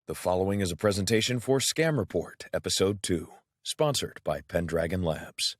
The following is a presentation for Scam Report, Episode 2, sponsored by Pendragon Labs.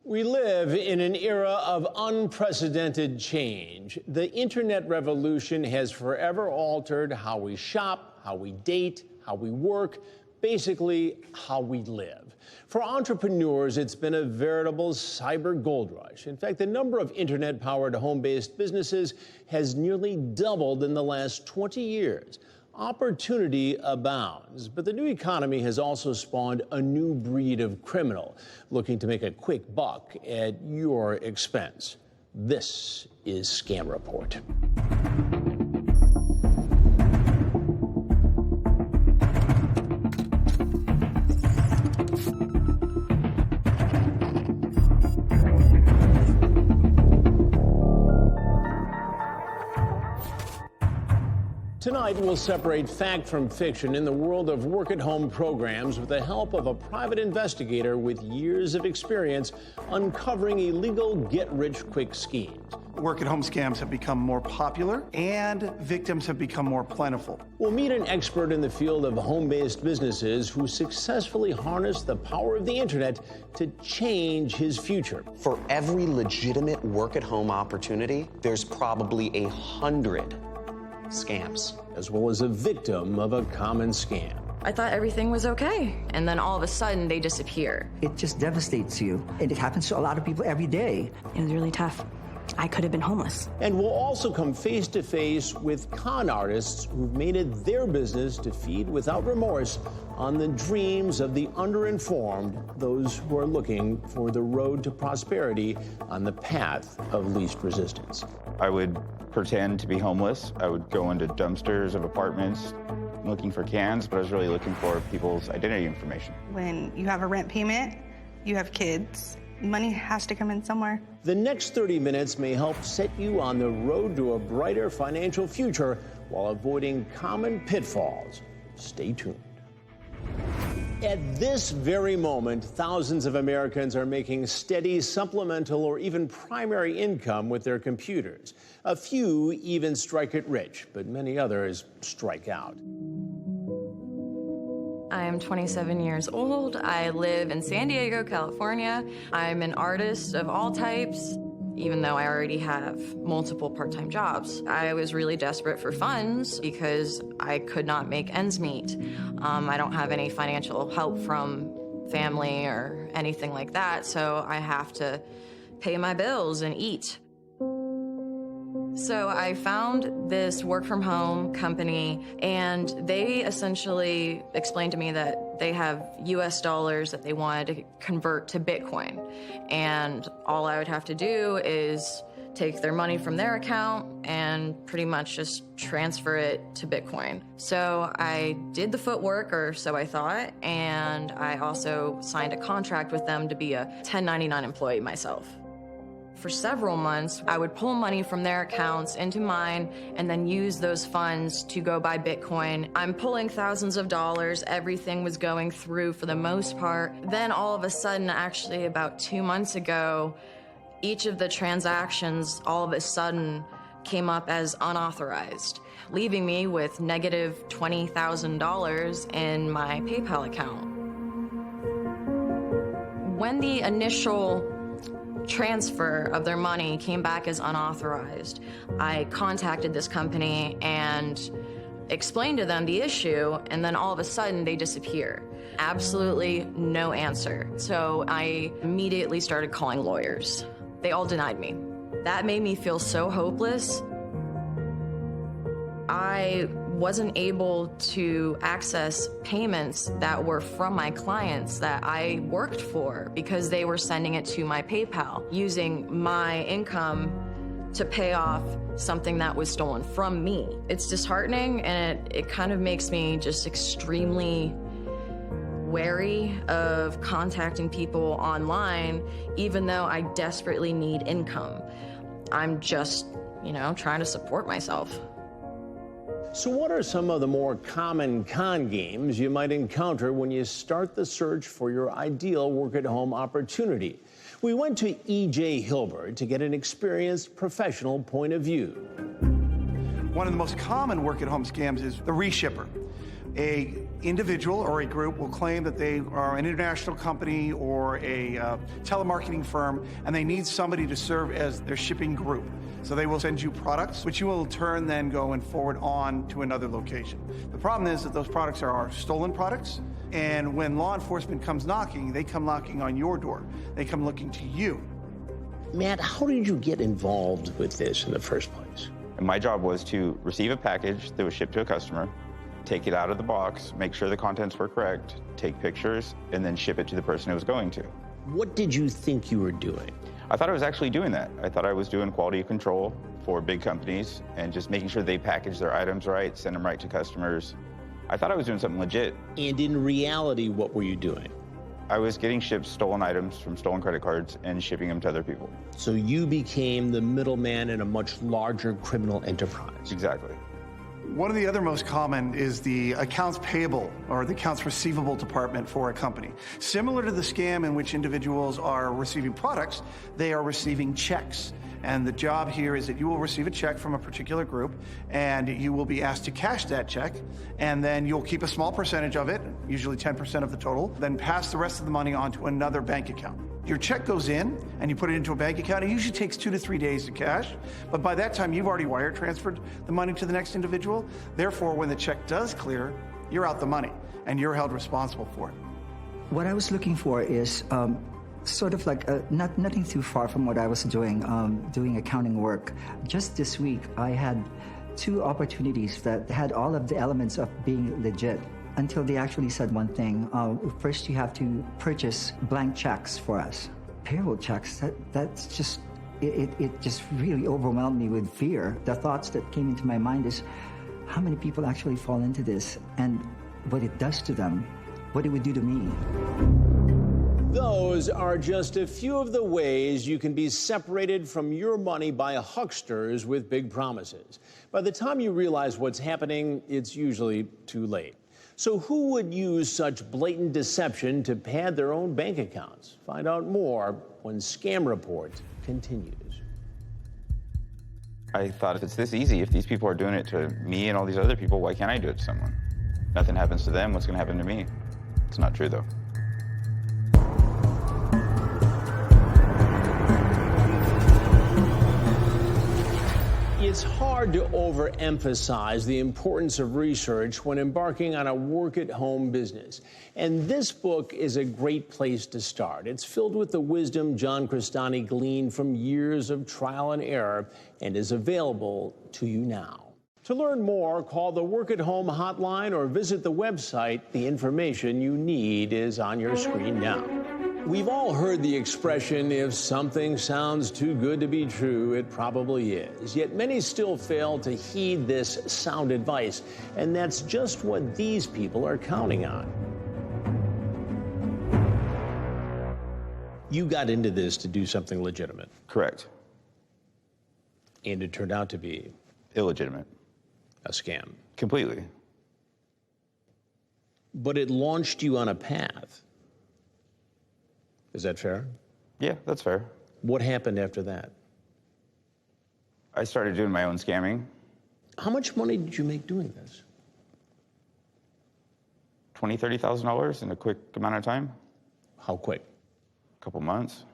We live in an era of unprecedented change. The internet revolution has forever altered how we shop, how we date, how we work, basically how we live. For entrepreneurs, it's been a veritable cyber gold rush. In fact, the number of internet-powered home-based businesses has nearly doubled in the last 20 years. Opportunity abounds, but the new economy has also spawned a new breed of criminal looking to make a quick buck at your expense. This is Scam Report. Tonight, we'll separate fact from fiction in the world of work-at-home programs with the help of a private investigator with years of experience uncovering illegal get-rich-quick schemes. Work-at-home scams have become more popular and victims have become more plentiful. We'll meet an expert in the field of home-based businesses who successfully harnessed the power of the internet to change his future. For every legitimate work-at-home opportunity, there's probably 100 scams. As well as a victim of a common scam. I thought everything was okay, and then all of a sudden they disappear. It just devastates you, and it happens to a lot of people every day. It was really tough. I could have been homeless. And we'll also come face to face with con artists who've made it their business to feed without remorse on the dreams of the underinformed, those who are looking for the road to prosperity on the path of least resistance. I would pretend to be homeless. I would go into dumpsters of apartments looking for cans, but I was really looking for people's identity information. When you have a rent payment, you have kids, money has to come in somewhere. The next 30 minutes may help set you on the road to a brighter financial future while avoiding common pitfalls. Stay tuned. At this very moment, thousands of Americans are making steady supplemental or even primary income with their computers. A few even strike it rich, but many others strike out. I am 27 years old. I live in San Diego, California. I'm an artist of all types, even though I already have multiple part-time jobs. I was really desperate for funds because I could not make ends meet. I don't have any financial help from family or anything like that, so I have to pay my bills and eat. So I found this work-from-home company, and they essentially explained to me that they have US dollars that they wanted to convert to Bitcoin. And all I would have to do is take their money from their account and pretty much just transfer it to Bitcoin. So I did the footwork, or so I thought, and I also signed a contract with them to be a 1099 employee myself. For several months, I would pull money from their accounts into mine and then use those funds to go buy Bitcoin. I'm pulling thousands of dollars. Everything was going through for the most part. Then all of a sudden, actually about 2 months ago, each of the transactions all of a sudden came up as unauthorized, leaving me with negative $20,000 in my PayPal account. When the initial transfer of their money came back as unauthorized, I contacted this company and explained to them the issue, and then all of a sudden they disappear. Absolutely no answer. So I immediately started calling lawyers. They all denied me. That made me feel so hopeless. I wasn't able to access payments that were from my clients that I worked for because they were sending it to my PayPal, using my income to pay off something that was stolen from me. It's disheartening, and it kind of makes me just extremely wary of contacting people online, even though I desperately need income. I'm just, trying to support myself. So what are some of the more common con games you might encounter when you start the search for your ideal work-at-home opportunity? We went to E.J. Hilbert to get an experienced professional point of view. One of the most common work-at-home scams is the reshipper. A individual or a group will claim that they are an international company or a telemarketing firm, and they need somebody to serve as their shipping group. So they will send you products, which you will in turn then go and forward on to another location. The problem is that those products are stolen products, and when law enforcement comes knocking, they come knocking on your door. They come looking to you. Matt, how did you get involved with this in the first place? And my job was to receive a package that was shipped to a customer, take it out of the box, make sure the contents were correct, take pictures, and then ship it to the person it was going to. What did you think you were doing? I thought I was actually doing that. I thought I was doing quality control for big companies and just making sure they package their items right, send them right to customers. I thought I was doing something legit. And in reality, what were you doing? I was getting shipped stolen items from stolen credit cards and shipping them to other people. So you became the middleman in a much larger criminal enterprise. Exactly. One of the other most common is the accounts payable or the accounts receivable department for a company. Similar to the scam in which individuals are receiving products, they are receiving checks. And the job here is that you will receive a check from a particular group, and you will be asked to cash that check, and then you'll keep a small percentage of it, usually 10% of the total, then pass the rest of the money on to another bank account. Your check goes in, and you put it into a bank account. It usually takes 2 to 3 days to cash, but by that time, you've already wire transferred the money to the next individual. Therefore, when the check does clear, you're out the money, and you're held responsible for it. What I was looking for is sort of like nothing too far from what I was doing accounting work. Just this week, I had 2 opportunities that had all of the elements of being legit, until they actually said one thing. First, you have to purchase blank checks for us. Payroll checks, that's just, it just really overwhelmed me with fear. The thoughts that came into my mind is, how many people actually fall into this, and what it does to them, what it would do to me. Those are just a few of the ways you can be separated from your money by hucksters with big promises. By the time you realize what's happening, it's usually too late. So who would use such blatant deception to pad their own bank accounts? Find out more when Scam Report continues. I thought, if it's this easy, if these people are doing it to me and all these other people, why can't I do it to someone? Nothing happens to them, what's going to happen to me? It's not true, though. It's hard to overemphasize the importance of research when embarking on a work-at-home business. And this book is a great place to start. It's filled with the wisdom John Crestani gleaned from years of trial and error and is available to you now. To learn more, call the Work-at-Home hotline or visit the website. The information you need is on your screen now. We've all heard the expression, if something sounds too good to be true, it probably is. Yet many still fail to heed this sound advice, and that's just what these people are counting on. You got into this to do something legitimate. Correct. And it turned out to be Illegitimate. a scam. Completely. But it launched you on a path. Is that fair? Yeah, that's fair. What happened after that? I started doing my own scamming. How much money did you make doing this? $20,000, $30,000 in a quick amount of time. How quick? A couple months.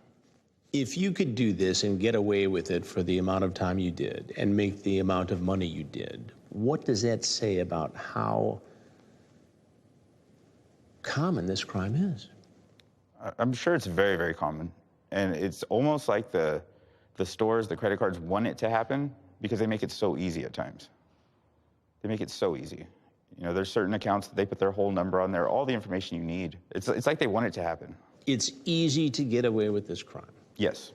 If you could do this and get away with it for the amount of time you did and make the amount of money you did, what does that say about how common this crime is? I'm sure it's very, very common. And it's almost like the stores, the credit cards want it to happen because they make it so easy at times. They make it so easy. You know, there's certain accounts that they put their whole number on there, all the information you need. It's like they want it to happen. It's easy to get away with this crime. Yes.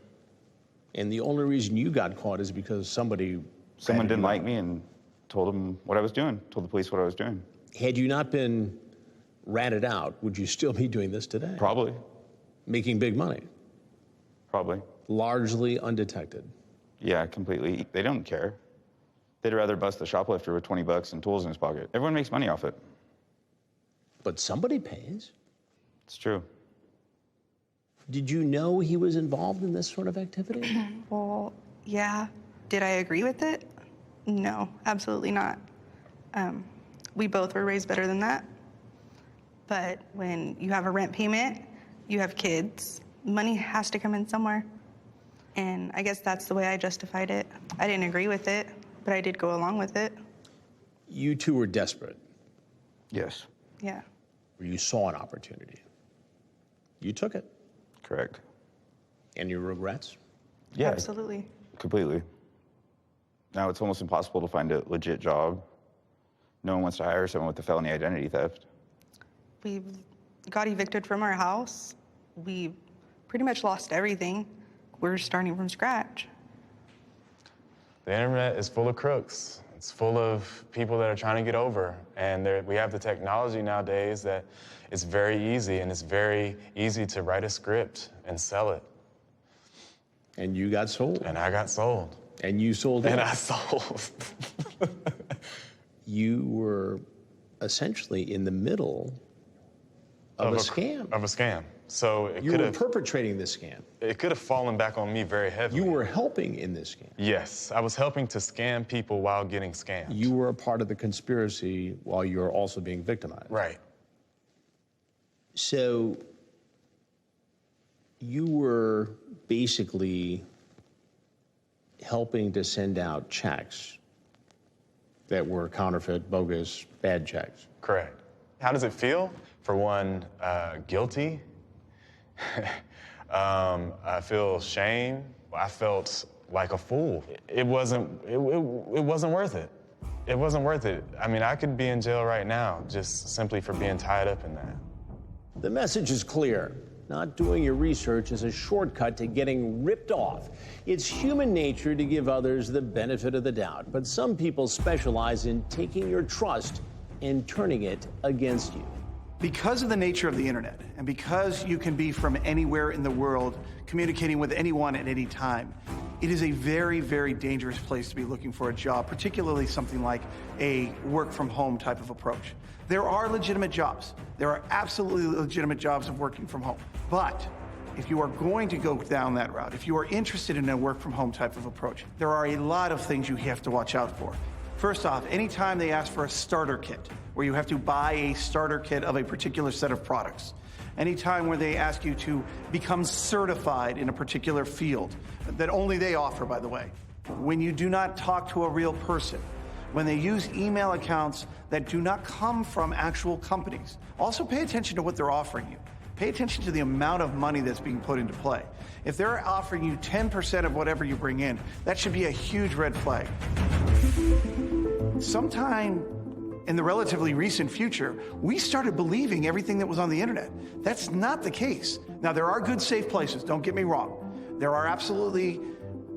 And the only reason you got caught is because someone didn't like me and told them what I was doing, told the police what I was doing. Had you not been ratted out, would you still be doing this today? Probably. Making big money? Probably. Largely undetected? Yeah, completely. They don't care. They'd rather bust the shoplifter with $20 and tools in his pocket. Everyone makes money off it. But somebody pays. It's true. Did you know he was involved in this sort of activity? Well, yeah. Did I agree with it? No, absolutely not. We both were raised better than that. But when you have a rent payment, you have kids, money has to come in somewhere. And I guess that's the way I justified it. I didn't agree with it, but I did go along with it. You two were desperate. Yes. Yeah. You saw an opportunity. You took it. Correct. Any regrets? Yeah. Absolutely. Completely. Now it's almost impossible to find a legit job. No one wants to hire someone with a felony identity theft. We got evicted from our house. We pretty much lost everything. We're starting from scratch. The internet is full of crooks. It's full of people that are trying to get over. And we have the technology nowadays that it's very easy, and it's very easy to write a script and sell it. And you got sold. And I got sold. And you sold it. And I sold. You were essentially in the middle of a scam. Of a scam. So you were perpetrating this scam. It could have fallen back on me very heavily. You were helping in this scam. Yes, I was helping to scam people while getting scammed. You were a part of the conspiracy while you were also being victimized. Right. So you were basically helping to send out checks that were counterfeit, bogus, bad checks. Correct. How does it feel? For one, guilty. I feel shame. I felt like a fool. It wasn't worth it. It wasn't worth it. I mean, I could be in jail right now just simply for being tied up in that. The message is clear. Not doing your research is a shortcut to getting ripped off. It's human nature to give others the benefit of the doubt, but some people specialize in taking your trust and turning it against you. Because of the nature of the internet, and because you can be from anywhere in the world, communicating with anyone at any time, it is a very, very dangerous place to be looking for a job, particularly something like a work-from-home type of approach. There are legitimate jobs. There are absolutely legitimate jobs of working from home. But if you are going to go down that route, if you are interested in a work-from-home type of approach, there are a lot of things you have to watch out for. First off, anytime they ask for a starter kit, where you have to buy a starter kit of a particular set of products, anytime where they ask you to become certified in a particular field that only they offer, by the way, when you do not talk to a real person, when they use email accounts that do not come from actual companies. Also pay attention to what they're offering you. Pay attention to the amount of money that's being put into play. If they're offering you 10% of whatever you bring in, that should be a huge red flag. Sometime in the relatively recent future, we started believing everything that was on the internet. That's not the case. Now, there are good, safe places, don't get me wrong. There are absolutely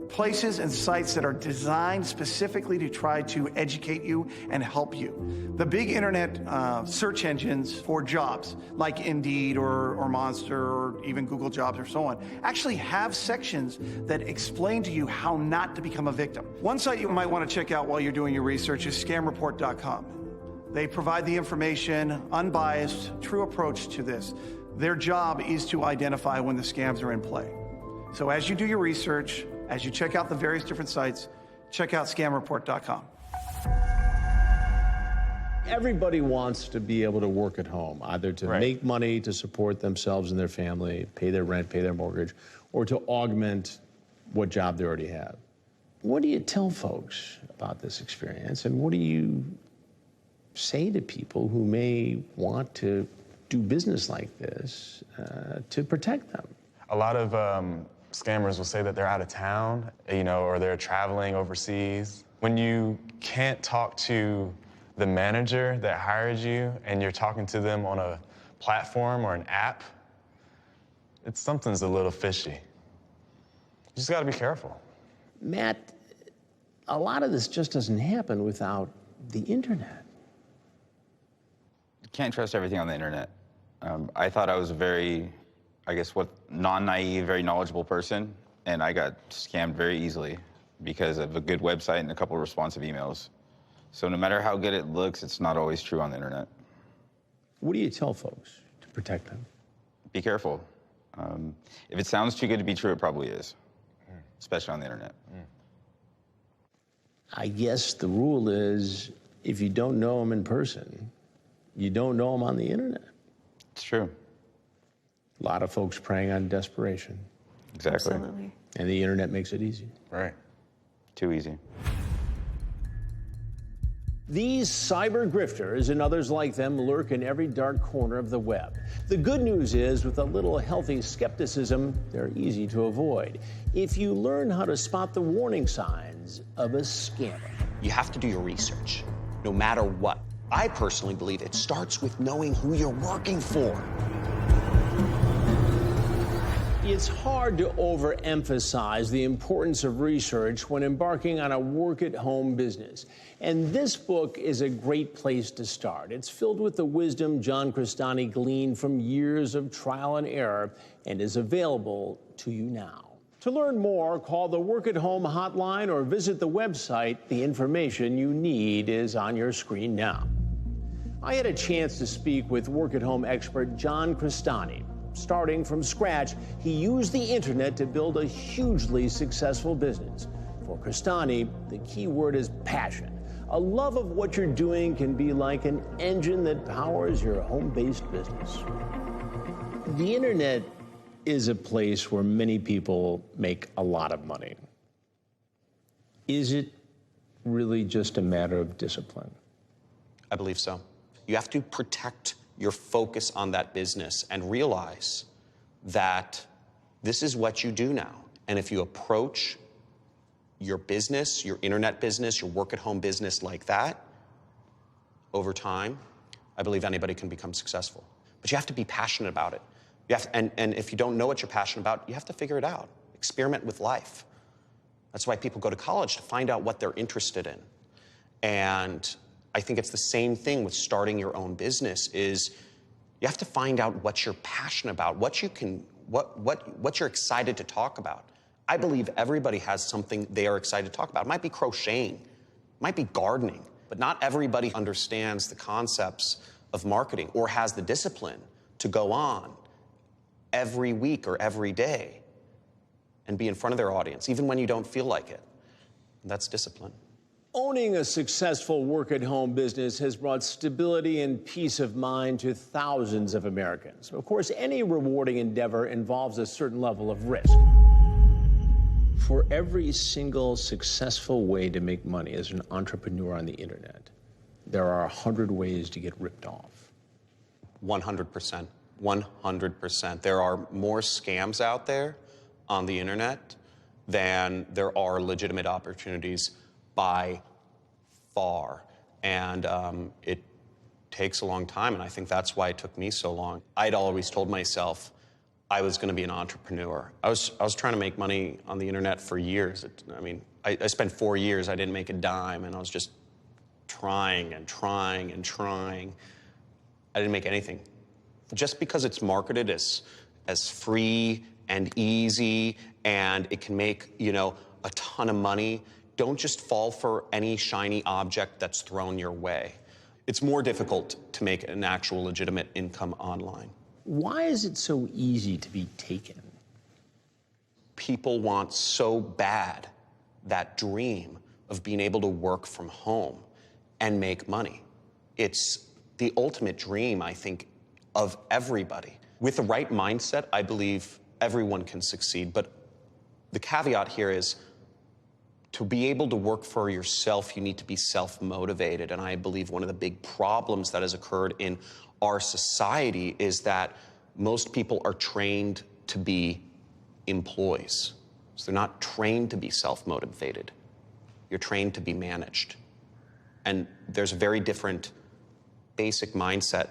places and sites that are designed specifically to try to educate you and help you. The big internet search engines for jobs, like Indeed or Monster or even Google Jobs or so on, actually have sections that explain to you how not to become a victim. One site you might want to check out while you're doing your research is scamreport.com. They provide the information, unbiased, true approach to this. Their job is to identify when the scams are in play. So as you do your research, as you check out the various different sites, check out scamreport.com. Everybody wants to be able to work at home, either to make money to support themselves and their family, pay their rent, pay their mortgage, or to augment what job they already have. What do you tell folks about this experience, and what do you say to people who may want to do business like this to protect them? A lot of scammers will say that they're out of town, or they're traveling overseas. When you can't talk to the manager that hired you and you're talking to them on a platform or an app, something's a little fishy. You just gotta be careful. Matt, a lot of this just doesn't happen without the internet. You can't trust everything on the internet. I thought I was a very, non-naive, very knowledgeable person, and I got scammed very easily because of a good website and a couple of responsive emails. So no matter how good it looks, it's not always true on the internet. What do you tell folks to protect them? Be careful. If it sounds too good to be true, it probably is, especially on the internet. I guess the rule is if you don't know them in person, you don't know them on the internet. It's true. A lot of folks preying on desperation. Exactly. Absolutely. And the internet makes it easy. Right. Too easy. These cyber grifters and others like them lurk in every dark corner of the web. The good news is, with a little healthy skepticism, they're easy to avoid if you learn how to spot the warning signs of a scammer. You have to do your research, no matter what. I personally believe it starts with knowing who you're working for. It's hard to overemphasize the importance of research when embarking on a work-at-home business. And this book is a great place to start. It's filled with the wisdom John Crestani gleaned from years of trial and error and is available to you now. To learn more, call the Work-at-Home hotline or visit the website. The information you need is on your screen now. I had a chance to speak with work-at-home expert John Crestani. Starting from scratch, he used the internet to build a hugely successful business. For Crestani, the key word is passion. A love of what you're doing can be like an engine that powers your home-based business. The internet is a place where many people make a lot of money. Is it really just a matter of discipline? I believe so. You have to protect your focus on that business and realize that this is what you do now. And if you approach your business, your internet business, your work-at-home business like that, over time, I believe anybody can become successful. But you have to be passionate about it. You have to, and if you don't know what you're passionate about, you have to figure it out. Experiment with life. That's why people go to college, to find out what they're interested in. And I think it's the same thing with starting your own business, is you have to find out what you're passionate about, what you're excited to talk about. I believe everybody has something they are excited to talk about. It might be crocheting, it might be gardening, but not everybody understands the concepts of marketing or has the discipline to go on every week or every day and be in front of their audience, even when you don't feel like it. That's discipline. Owning a successful work-at-home business has brought stability and peace of mind to thousands of Americans. Of course, any rewarding endeavor involves a certain level of risk. For every single successful way to make money as an entrepreneur on the internet, there are 100 ways to get ripped off. 100%. 100%. There are more scams out there on the internet than there are legitimate opportunities by far. And it takes a long time, and I think that's why it took me so long. I'd always told myself I was going to be an entrepreneur. I was trying to make money on the internet for years. I spent 4 years, I didn't make a dime, and I was just trying and trying and trying. I didn't make anything. Just because it's marketed as free and easy and it can make, a ton of money, don't just fall for any shiny object that's thrown your way. It's more difficult to make an actual legitimate income online. Why is it so easy to be taken? People want so bad that dream of being able to work from home and make money. It's the ultimate dream, I think, of everybody. With the right mindset, I believe everyone can succeed. But the caveat here is, to be able to work for yourself, you need to be self-motivated. And I believe one of the big problems that has occurred in our society is that most people are trained to be employees. So they're not trained to be self-motivated. You're trained to be managed. And there's a very different basic mindset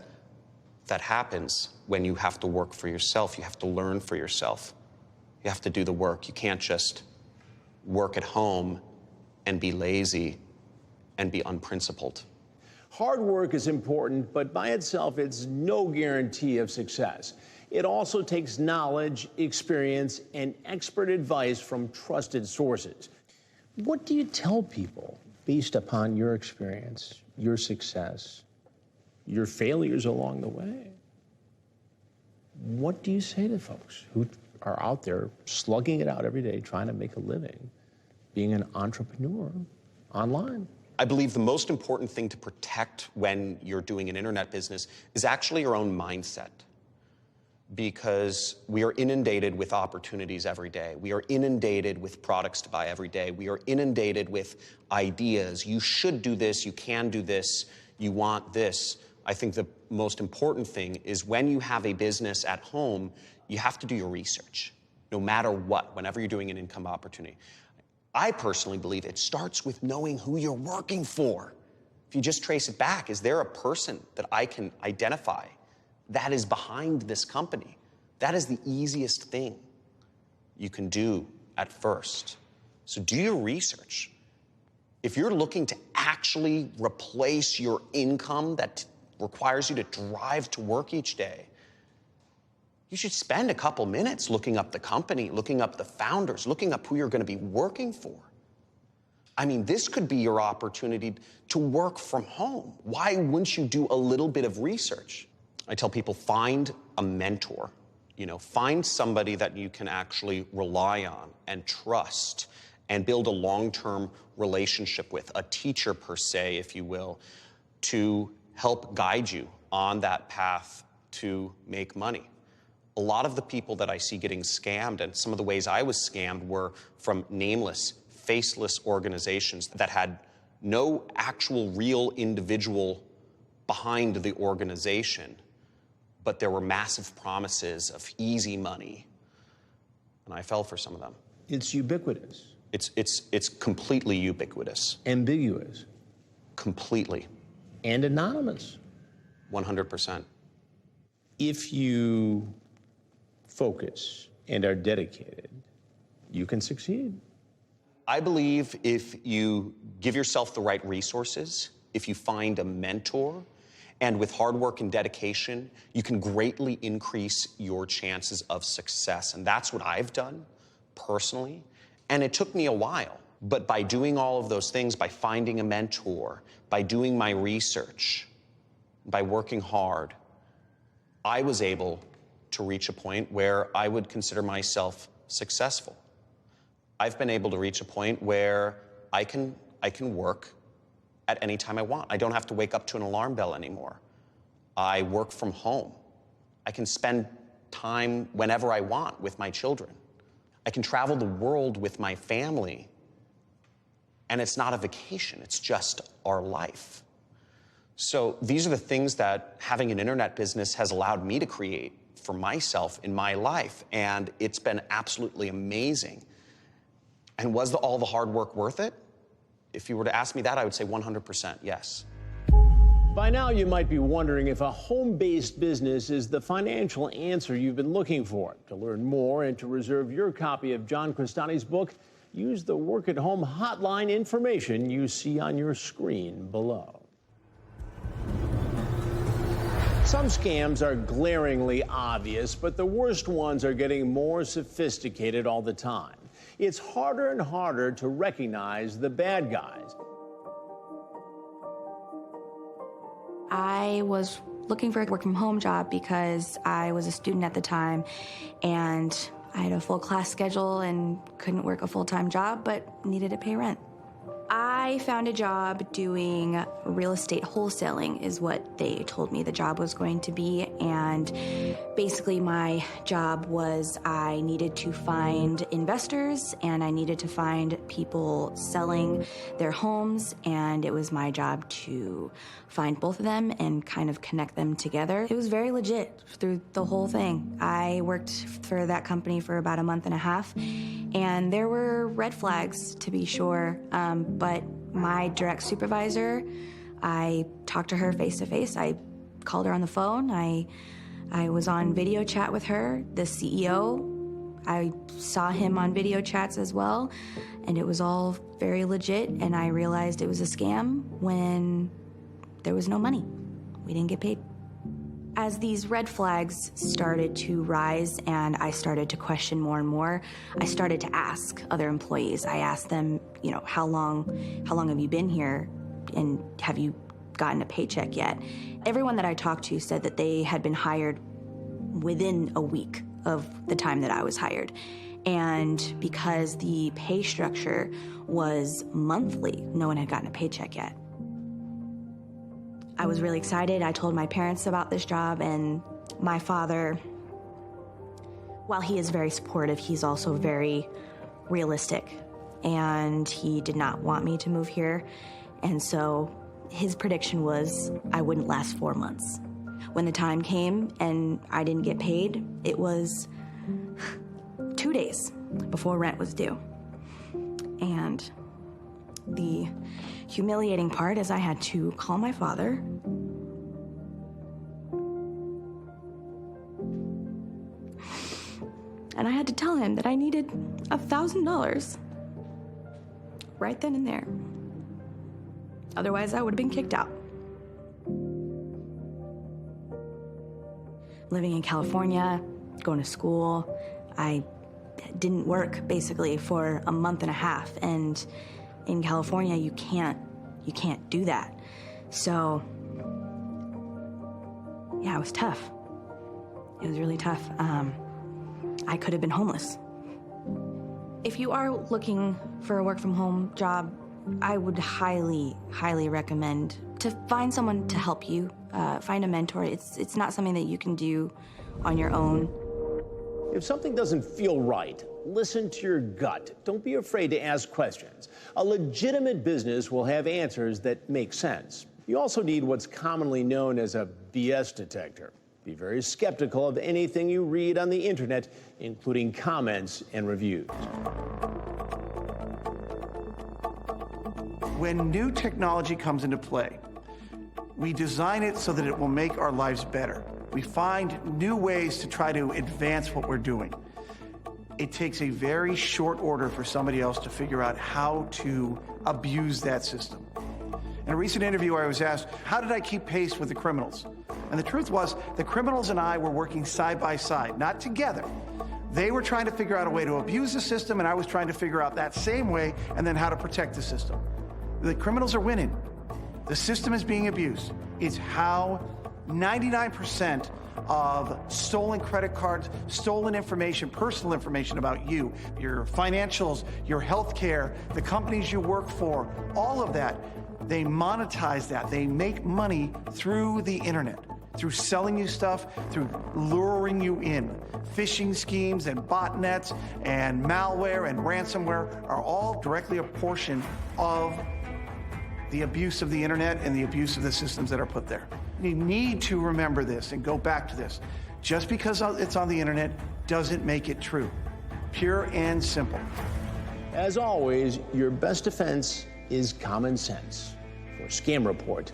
that happens when you have to work for yourself. You have to learn for yourself. You have to do the work. You can't just work at home and be lazy and be unprincipled. Hard work is important, but by itself, it's no guarantee of success. It also takes knowledge, experience, and expert advice from trusted sources. What do you tell people based upon your experience, your success, your failures along the way? What do you say to folks who are out there slugging it out every day, trying to make a living, being an entrepreneur online? I believe the most important thing to protect when you're doing an internet business is actually your own mindset. Because we are inundated with opportunities every day. We are inundated with products to buy every day. We are inundated with ideas. You should do this, you can do this, you want this. I think the most important thing is when you have a business at home, you have to do your research, no matter what, whenever you're doing an income opportunity. I personally believe it starts with knowing who you're working for. If you just trace it back, is there a person that I can identify that is behind this company? That is the easiest thing you can do at first. So do your research. If you're looking to actually replace your income that requires you to drive to work each day, you should spend a couple minutes looking up the company, looking up the founders, looking up who you're going to be working for. I mean, this could be your opportunity to work from home. Why wouldn't you do a little bit of research? I tell people, find a mentor. Find somebody that you can actually rely on and trust and build a long-term relationship with, a teacher per se, if you will, to help guide you on that path to make money. A lot of the people that I see getting scammed, and some of the ways I was scammed, were from nameless, faceless organizations that had no actual real individual behind the organization, but there were massive promises of easy money, and I fell for some of them. It's ubiquitous. It's completely ubiquitous. Ambiguous. Completely. And anonymous. 100%. If you focus and are dedicated, you can succeed. I believe if you give yourself the right resources, if you find a mentor, and with hard work and dedication, you can greatly increase your chances of success. And that's what I've done personally. And it took me a while. But by doing all of those things, by finding a mentor, by doing my research, by working hard, I was able to reach a point where I would consider myself successful. I've been able to reach a point where I can work at any time I want. I don't have to wake up to an alarm bell anymore. I work from home. I can spend time whenever I want with my children. I can travel the world with my family. And it's not a vacation, it's just our life. So these are the things that having an internet business has allowed me to create for myself in my life. And it's been absolutely amazing. And was all the hard work worth it? If you were to ask me that, I would say 100% yes. By now, you might be wondering if a home-based business is the financial answer you've been looking for. To learn more and to reserve your copy of John Crestani's book, use the work-at-home hotline information you see on your screen below. Some scams are glaringly obvious, but the worst ones are getting more sophisticated all the time. It's harder and harder to recognize the bad guys. I was looking for a work-from-home job because I was a student at the time, and I had a full class schedule and couldn't work a full-time job, but needed to pay rent. I found a job doing real estate wholesaling is what they told me the job was going to be. And basically my job was I needed to find investors and I needed to find people selling their homes. And it was my job to find both of them and kind of connect them together. It was very legit through the whole thing. I worked for that company for about a month and a half, and there were red flags, to be sure, but my direct supervisor, I talked to her face to face. I called her on the phone. I was on video chat with her. The CEO, I saw him on video chats as well, and it was all very legit, and I realized it was a scam when there was no money. We didn't get paid. As these red flags started to rise and I started to question more and more, I started to ask other employees. I asked them, you know, how long have you been here and have you gotten a paycheck yet? Everyone that I talked to said that they had been hired within a week of the time that I was hired. And because the pay structure was monthly, no one had gotten a paycheck yet. I was really excited. I told my parents about this job, and my father, while he is very supportive, he's also very realistic, and he did not want me to move here. And so his prediction was I wouldn't last 4 months. When the time came and I didn't get paid, it was 2 days before rent was due. And the humiliating part is I had to call my father. And I had to tell him that I needed $1,000 right then and there. Otherwise, I would have been kicked out. Living in California, going to school, I didn't work basically for a month and a half. And in California, you can't do that. So, yeah, it was tough. It was really tough. I could have been homeless. If you are looking for a work from home job, I would highly, highly recommend to find someone to help you, find a mentor. It's not something that you can do on your own. If something doesn't feel right, listen to your gut. Don't be afraid to ask questions. A legitimate business will have answers that make sense. You also need what's commonly known as a BS detector. Be very skeptical of anything you read on the internet, including comments and reviews. When new technology comes into play, we design it so that it will make our lives better. We find new ways to try to advance what we're doing. It takes a very short order for somebody else to figure out how to abuse that system. In a recent interview, I was asked, how did I keep pace with the criminals? And the truth was, the criminals and I were working side by side, not together. They were trying to figure out a way to abuse the system, and I was trying to figure out that same way and then how to protect the system. The criminals are winning. The system is being abused. It's how 99% of stolen credit cards, stolen information, personal information about you, your financials, your health care, the companies you work for, all of that, they monetize that. They make money through the internet, through selling you stuff, through luring you in. Phishing schemes and botnets and malware and ransomware are all directly a portion of the abuse of the internet and the abuse of the systems that are put there. You need to remember this and go back to this. Just because it's on the internet doesn't make it true. Pure and simple. As always, your best defense is common sense. For Scam Report,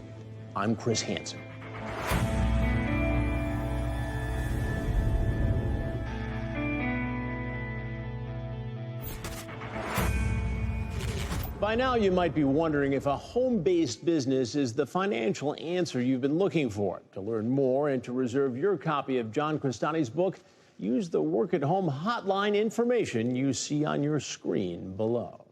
I'm Chris Hansen. By now, you might be wondering if a home-based business is the financial answer you've been looking for. To learn more and to reserve your copy of John Crestani's book, use the Work at Home hotline information you see on your screen below.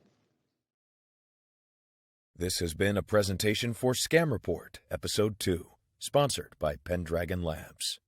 This has been a presentation for Scam Report, Episode 2, sponsored by Pendragon Labs.